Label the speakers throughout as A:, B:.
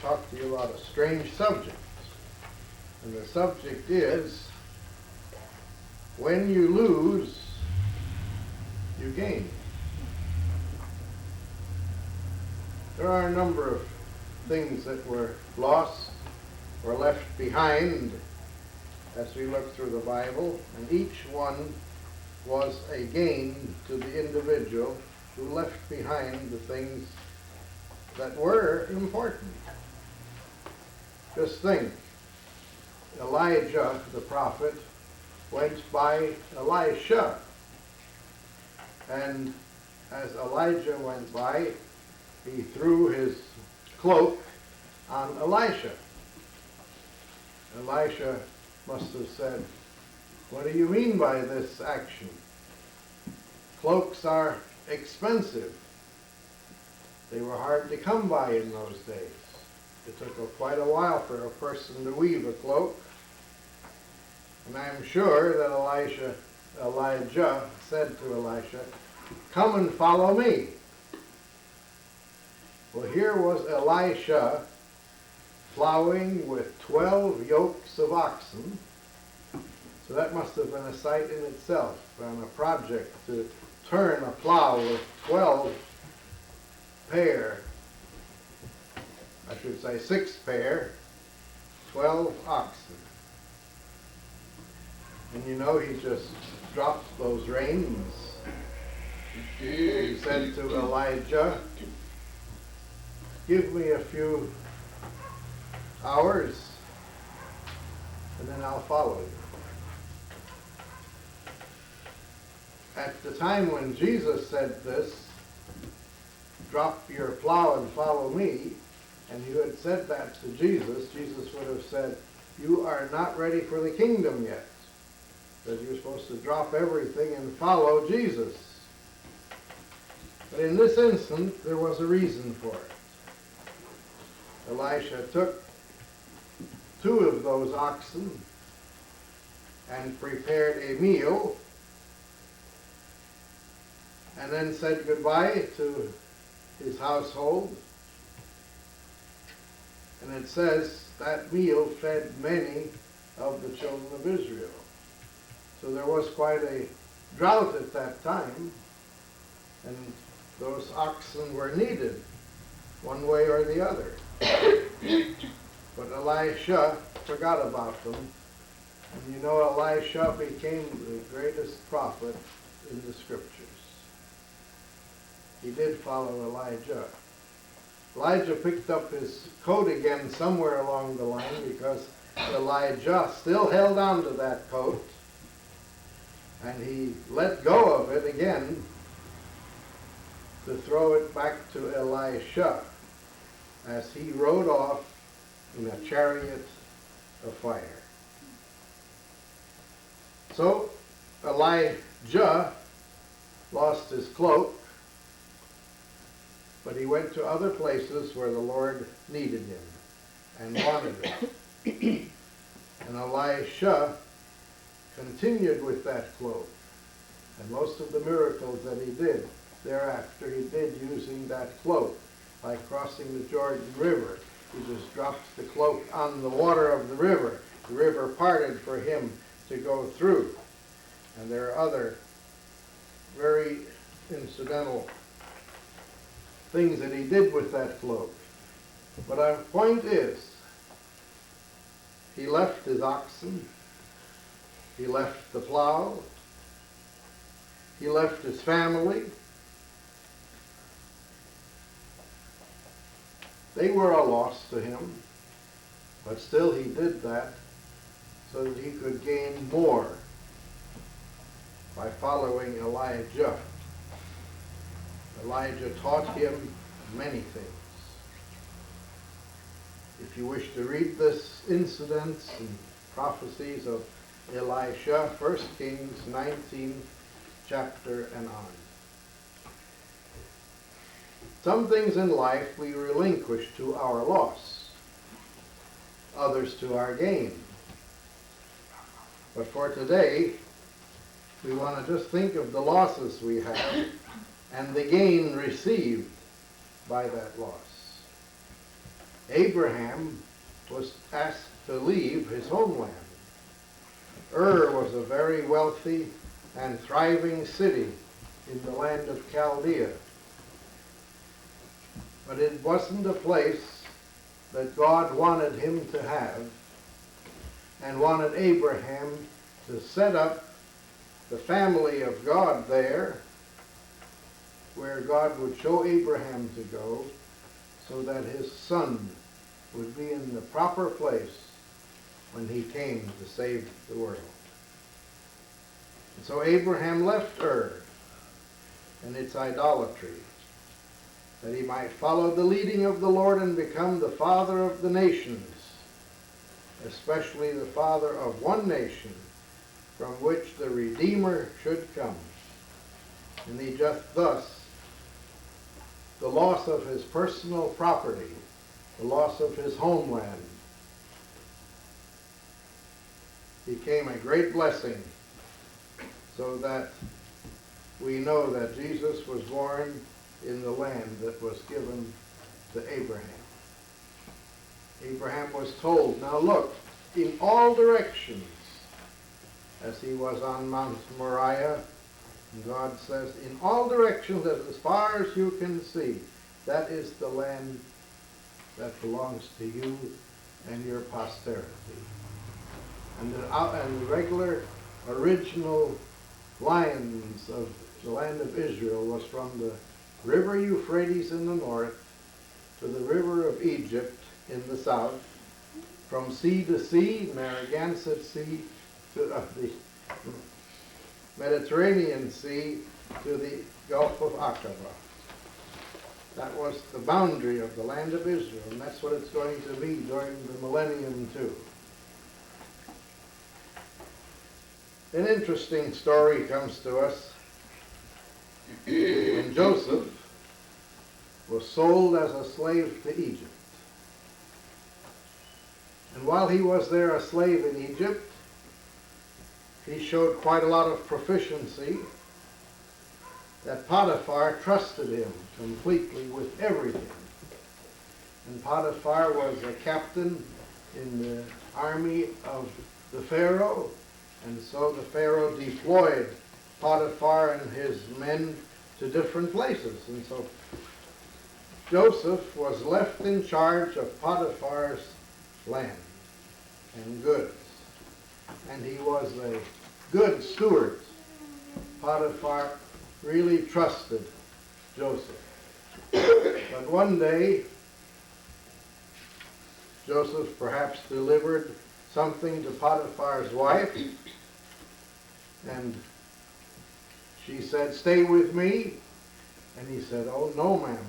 A: talk to you about a strange subject. And the subject is, when you lose, you gain. There are a number of things that were lost or left behind as we look through the Bible, and each one was a gain to the individual who left behind the things that were important. Just think, Elijah the prophet went by Elisha, and as Elijah went by, he threw his cloak on Elisha. Elisha must have said, "What do you mean by this action? Cloaks are expensive. They were hard to come by in those days. It took quite a while for a person to weave a cloak." And I'm sure that Elijah said to Elisha, "Come and follow me." Well, here was Elisha plowing with 12 yokes of oxen. So that must have been a sight in itself, and a project to turn a plow with 12 pair, I should say 6 pair, 12 oxen. And you know, he just dropped those reins. He said to Elijah, "Give me a few hours, and then I'll follow you." At the time when Jesus said this, "Drop your plow and follow me," and you had said that to Jesus, Jesus would have said, "You are not ready for the kingdom yet." That you're supposed to drop everything and follow Jesus. But in this instance, there was a reason for it. Elisha took 2 of those oxen and prepared a meal, and then said goodbye to his household. And it says that meal fed many of the children of Israel. So there was quite a drought at that time, and those oxen were needed one way or the other. But Elisha forgot about them. And you know, Elisha became the greatest prophet in the scriptures. He did follow Elijah. Elijah picked up his coat again somewhere along the line because Elijah still held on to that coat, and he let go of it again to throw it back to Elisha as he rode off in a chariot of fire. So Elijah lost his cloak, but he went to other places where the Lord needed him and wanted him. And Elisha continued with that cloak. And most of the miracles that he did thereafter, he did using that cloak. Like crossing the Jordan River, he just dropped the cloak on the water of the river. The river parted for him to go through. And there are other very incidental things that he did with that cloak. But our point is, he left his oxen, he left the plow, he left his family. They were a loss to him, but still he did that so that he could gain more by following Elijah. Elijah taught him many things. If you wish to read this incidents and prophecies of Elisha, 1 Kings 19, chapter and on. Some things in life we relinquish to our loss, others to our gain. But for today, we want to just think of the losses we have and the gain received by that loss. Abraham was asked to leave his homeland. Ur was a very wealthy and thriving city in the land of Chaldea. But it wasn't a place that God wanted him to have and wanted Abraham to set up the family of God there, where God would show Abraham to go so that his son would be in the proper place when he came to save the world. And so Abraham left Ur and its idolatry, that he might follow the leading of the Lord and become the father of the nations, especially the father of one nation from which the Redeemer should come. And he just thus, the loss of his personal property, the loss of his homeland, became a great blessing, so that we know that Jesus was born in the land that was given to Abraham. Abraham was told, now look, in all directions, as he was on Mount Moriah, God says, in all directions, as far as you can see, that is the land that belongs to you and your posterity. And the regular original lines of the land of Israel was from the river Euphrates in the north to the river of Egypt in the south, from sea to sea, Narragansett Sea, to the Mediterranean Sea, to the Gulf of Aqaba. That was the boundary of the land of Israel, and that's what it's going to be during the millennium too. An interesting story comes to us when Joseph was sold as a slave to Egypt. And while he was there a slave in Egypt, he showed quite a lot of proficiency that Potiphar trusted him completely with everything. And Potiphar was a captain in the army of the Pharaoh, and so the Pharaoh deployed Potiphar and his men to different places. And so Joseph was left in charge of Potiphar's land and goods. And he was a good steward. Potiphar really trusted Joseph. But one day, Joseph perhaps delivered something to Potiphar's wife, and she said, "Stay with me." And he said, "Oh, no, ma'am.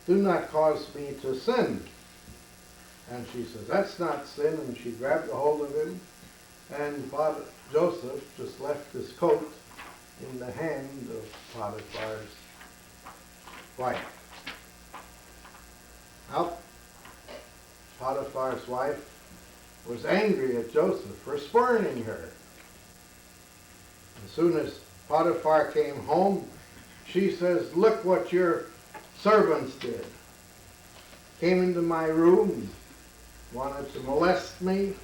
A: Do not cause me to sin." And she says, "That's not sin." And she grabbed a hold of him, and Joseph just left his coat in the hand of Potiphar's wife. Now, Potiphar's wife was angry at Joseph for spurning her. As soon as Potiphar came home, she says, "Look what your servants did. Came into my room, wanted to molest me,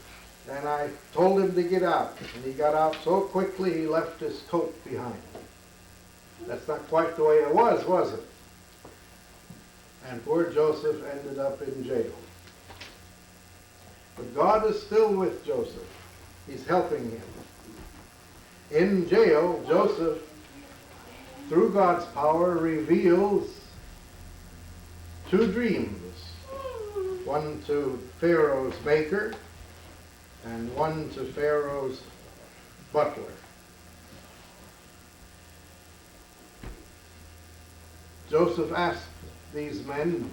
A: and I told him to get out. And he got out so quickly he left his coat behind." That's not quite the way it was it? And poor Joseph ended up in jail. But God is still with Joseph. He's helping him. In jail, Joseph, through God's power, reveals two dreams. One to Pharaoh's baker and one to Pharaoh's butler. Joseph asked these men,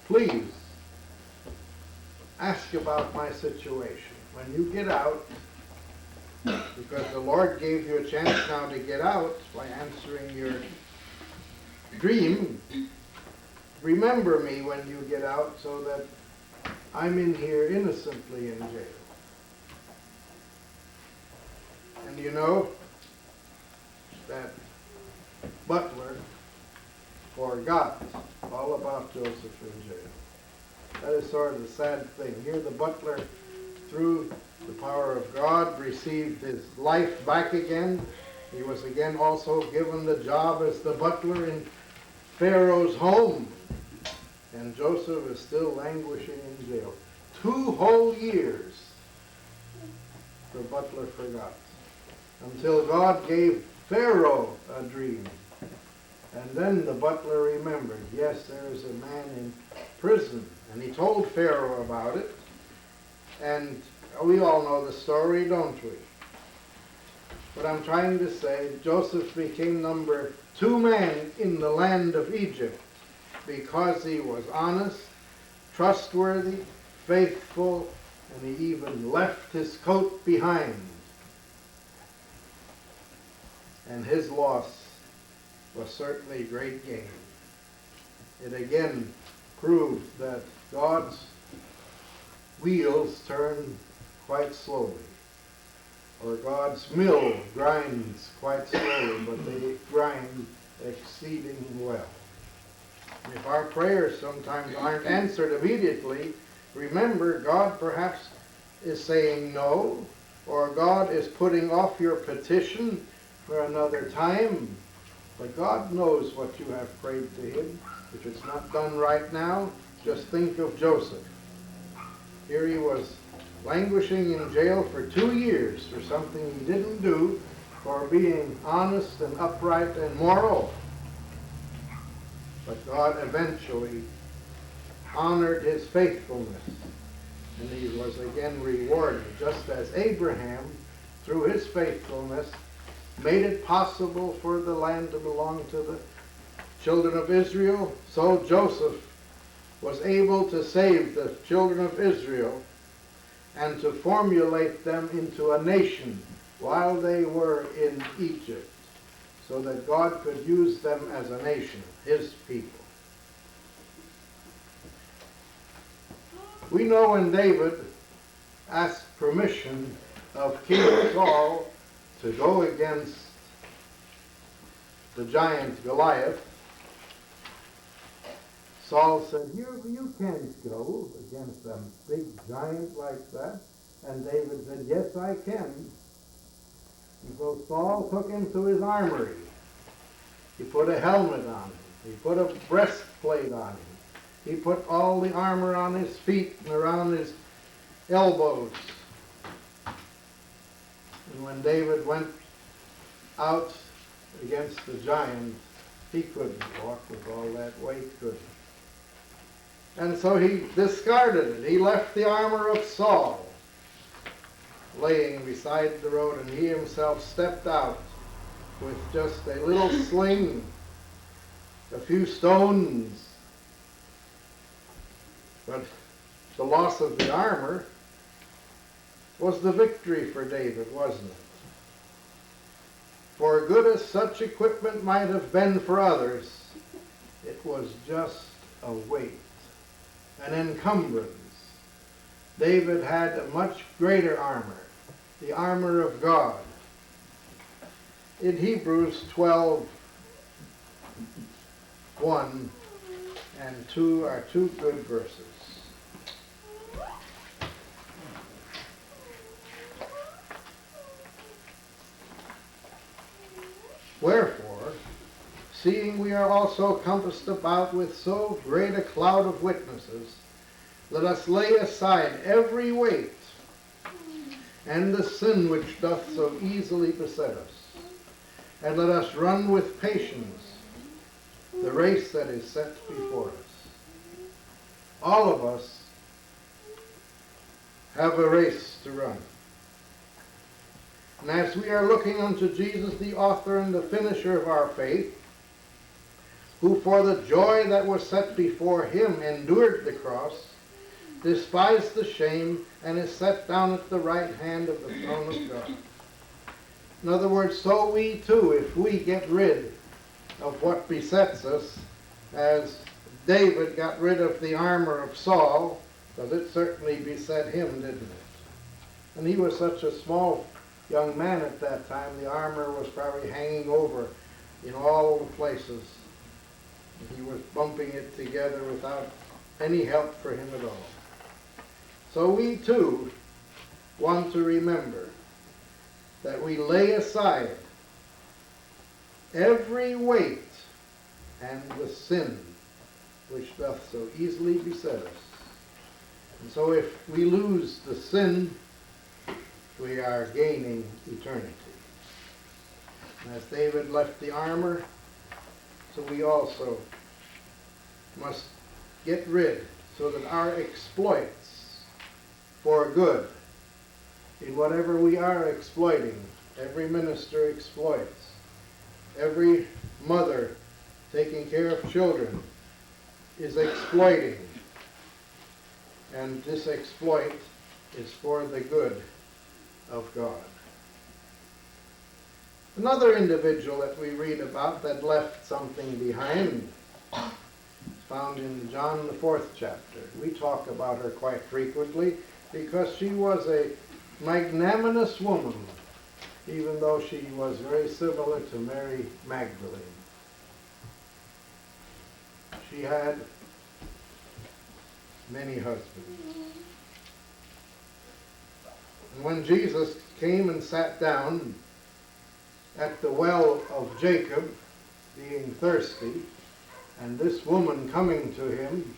A: "Please, ask about my situation. When you get out, because the Lord gave you a chance now to get out by answering your dream, remember me when you get out so that I'm in here innocently in jail." And you know, that butler forgot all about Joseph in jail. That is sort of the sad thing. Here the butler, through the power of God, received his life back again. He was again also given the job as the butler in Pharaoh's home. And Joseph is still languishing in jail. 2 whole years the butler forgot, until God gave Pharaoh a dream. And then the butler remembered, yes, there is a man in prison. And he told Pharaoh about it. And we all know the story, don't we? But I'm trying to say, Joseph became number 2 man in the land of Egypt because he was honest, trustworthy, faithful, and he even left his coat behind. And his loss was certainly great gain. It again proved that God's wheels turn quite slowly, or God's mill grinds quite slowly, but they grind exceeding well. And if our prayers sometimes aren't answered immediately, remember, God perhaps is saying no, or God is putting off your petition for another time. But God knows what you have prayed to him. If it's not done right now, just think of Joseph. Here he was languishing in jail for 2 years for something he didn't do, for being honest and upright and moral. But God eventually honored his faithfulness, and he was again rewarded, just as Abraham, through his faithfulness, made it possible for the land to belong to the children of Israel. So Joseph was able to save the children of Israel and to formulate them into a nation while they were in Egypt, so that God could use them as a nation, his people. We know when David asked permission of King Saul to go against the giant Goliath, Saul said, you can't go against a big giant like that. And David said, yes, I can. And so Saul took him to his armory. He put a helmet on him. He put a breastplate on him. He put all the armor on his feet and around his elbows. And when David went out against the giant, he couldn't walk with all that weight, could he? And so he discarded it. He left the armor of Saul laying beside the road, and he himself stepped out with just a little sling, a few stones. But the loss of the armor was the victory for David, wasn't it? For good as such equipment might have been for others, it was just a weight, an encumbrance. David had a much greater armor, the armor of God. In Hebrews 12:1 and 2 are 2 good verses. Wherefore, seeing we are also compassed about with so great a cloud of witnesses, let us lay aside every weight and the sin which doth so easily beset us, and let us run with patience the race that is set before us. All of us have a race to run. And as we are looking unto Jesus, the author and the finisher of our faith, who for the joy that was set before him endured the cross, despised the shame, and is set down at the right hand of the throne of God. In other words, so we too, if we get rid of what besets us, as David got rid of the armor of Saul, because it certainly beset him, didn't it? And he was such a small young man at that time, the armor was probably hanging over in all the places. He was bumping it together without any help for him at all. So we too want to remember that we lay aside every weight and the sin which doth so easily beset us. And so if we lose the sin, we are gaining eternity. And as David left the armor, so we also must get rid so that our exploits for good, in whatever we are exploiting, every minister exploits, every mother taking care of children is exploiting, and this exploit is for the good of God. Another individual that we read about that left something behind is found in John the 4th chapter. We talk about her quite frequently because she was a magnanimous woman, even though she was very similar to Mary Magdalene. She had many husbands. And when Jesus came and sat down at the well of Jacob, being thirsty, and this woman coming to him,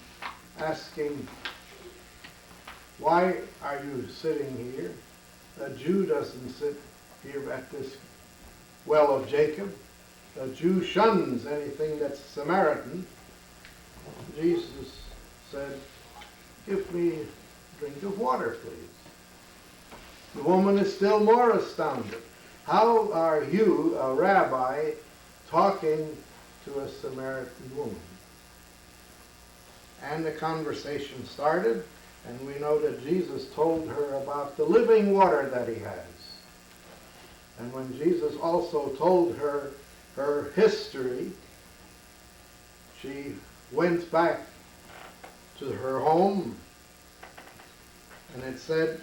A: asking, "Why are you sitting here? A Jew doesn't sit here at this well of Jacob. A Jew shuns anything that's Samaritan." Jesus said, "Give me a drink of water, please." The woman is still more astounded. How are you, a rabbi, talking to a Samaritan woman? And the conversation started, and we know that Jesus told her about the living water that he has. And when Jesus also told her her history, she went back to her home, and it said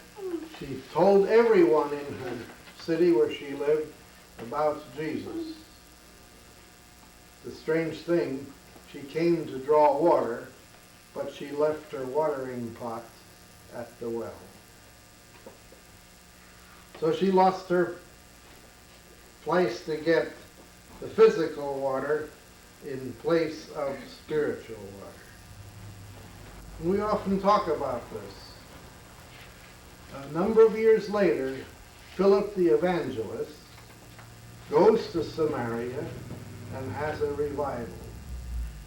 A: she told everyone in her city where she lived about Jesus. The strange thing, she came to draw water, but she left her watering pot at the well. So she lost her place to get the physical water in place of spiritual water. And we often talk about this. A number of years later, Philip the evangelist goes to Samaria and has a revival.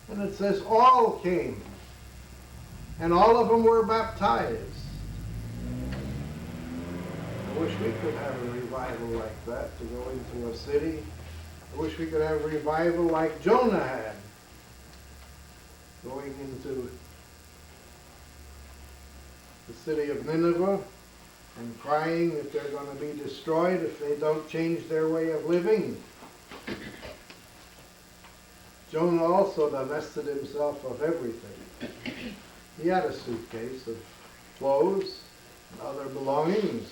A: And it says all came, and all of them were baptized. I wish we could have a revival like that, to go into a city. I wish we could have a revival like Jonah had, going into the city of Nineveh and crying that they're going to be destroyed if they don't change their way of living. Jonah also divested himself of everything. He had a suitcase of clothes and other belongings,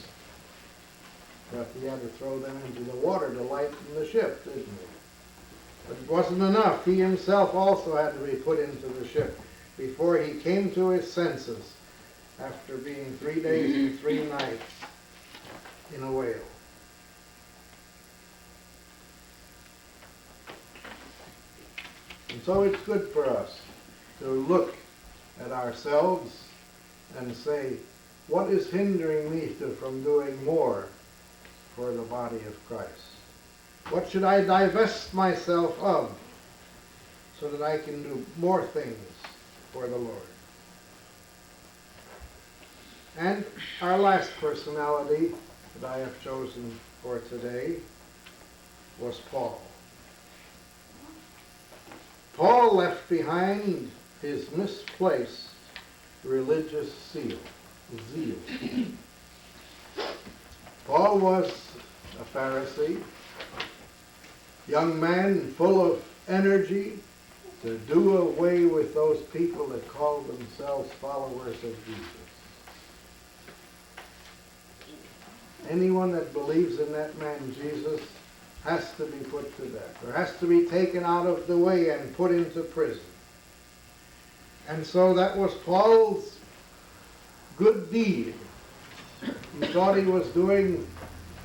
A: but he had to throw them into the water to lighten the ship, didn't he? But it wasn't enough. He himself also had to be put into the ship before he came to his senses after being 3 days and 3 nights in a whale. And so it's good for us to look at ourselves and say, what is hindering me from doing more for the body of Christ? What should I divest myself of so that I can do more things for the Lord? And our last personality that I have chosen for today was Paul. Paul left behind his misplaced religious zeal. Paul was a Pharisee, young man full of energy to do away with those people that called themselves followers of Jesus. Anyone that believes in that man Jesus has to be put to death, or has to be taken out of the way and put into prison. And so that was Paul's good deed. He thought he was doing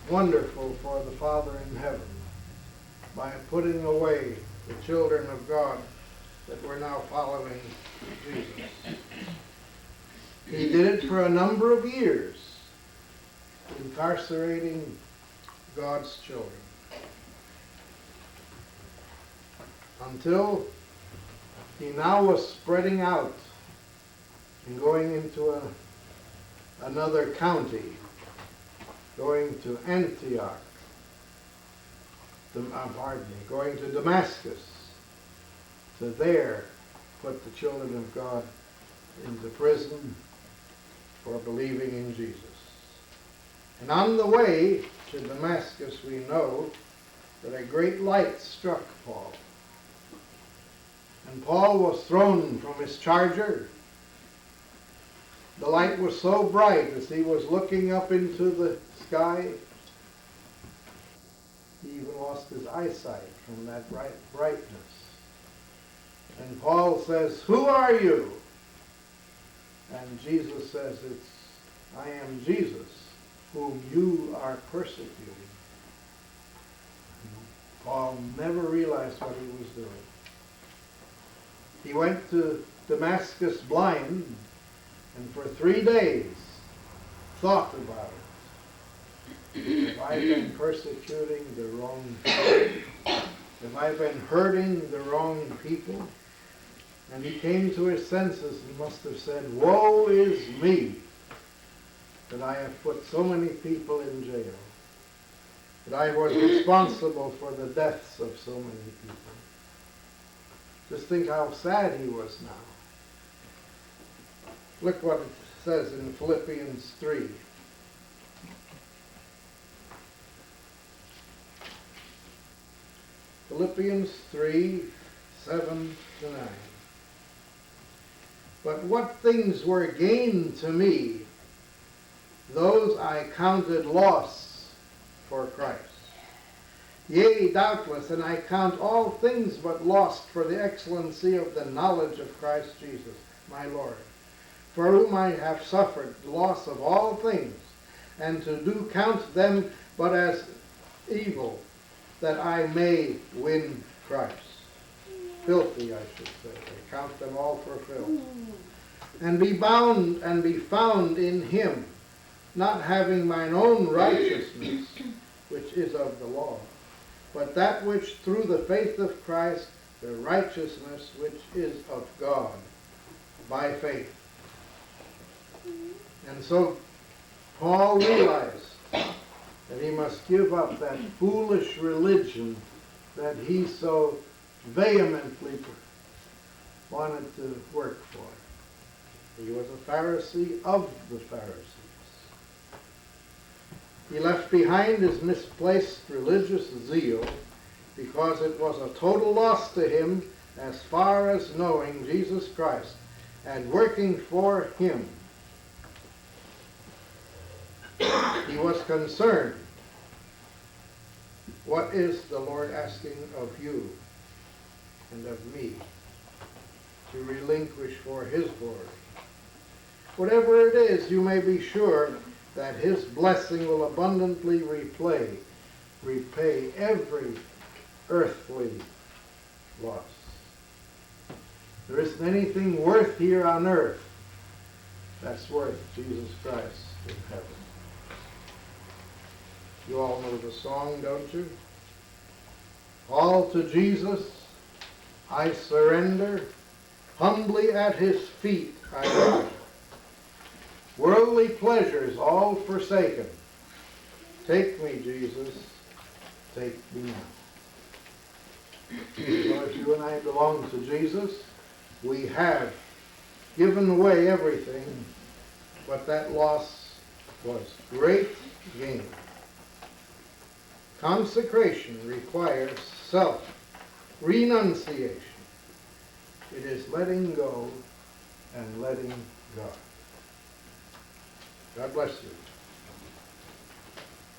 A: wonderful for the Father in heaven by putting away the children of God that were now following Jesus. He did it for a number of years, incarcerating God's children, until he now was spreading out and going into another county, going to Antioch, going to Damascus, to there put the children of God into prison for believing in Jesus. And on the way to Damascus, we know that a great light struck Paul. And Paul was thrown from his charger. The light was so bright as he was looking up into the sky, he even lost his eyesight from that brightness. And Paul says, "Who are you?" And Jesus says, "I am Jesus, whom you are persecuting." Paul never realized what he was doing. He went to Damascus blind, and for 3 days thought about it. Have I been persecuting the wrong people? Have I been hurting the wrong people? And he came to his senses and must have said, "Woe is me, that I have put so many people in jail, that I was responsible for the deaths of so many people." Just think how sad he was now. Look what it says in Philippians 3. Philippians 3, 7 to 9. "But what things were gain to me, those I counted loss for Christ. Yea, doubtless, and I count all things but lost for the excellency of the knowledge of Christ Jesus, my Lord, for whom I have suffered the loss of all things, and to do count them but as evil, that I may win Christ." Filthy, I should say. I count them all for filth. "And be bound and be found in him, not having mine own righteousness, which is of the law, but that which through the faith of Christ, the righteousness which is of God, by faith." And so Paul realized that he must give up that foolish religion that he so vehemently wanted to work for. He was a Pharisee of the Pharisees. He left behind his misplaced religious zeal because it was a total loss to him as far as knowing Jesus Christ and working for him. He was concerned, what is the Lord asking of you and of me to relinquish for his glory? Whatever it is, you may be sure that his blessing will abundantly repay every earthly loss. There isn't anything worth here on earth that's worth Jesus Christ in heaven. You all know the song, don't you? "All to Jesus I surrender, humbly at his feet I bow. Worldly pleasures all forsaken, take me, Jesus, take me now." So if you and I belong to Jesus, we have given away everything, but that loss was great gain. Consecration requires self-renunciation. It is letting go and letting God. God bless you.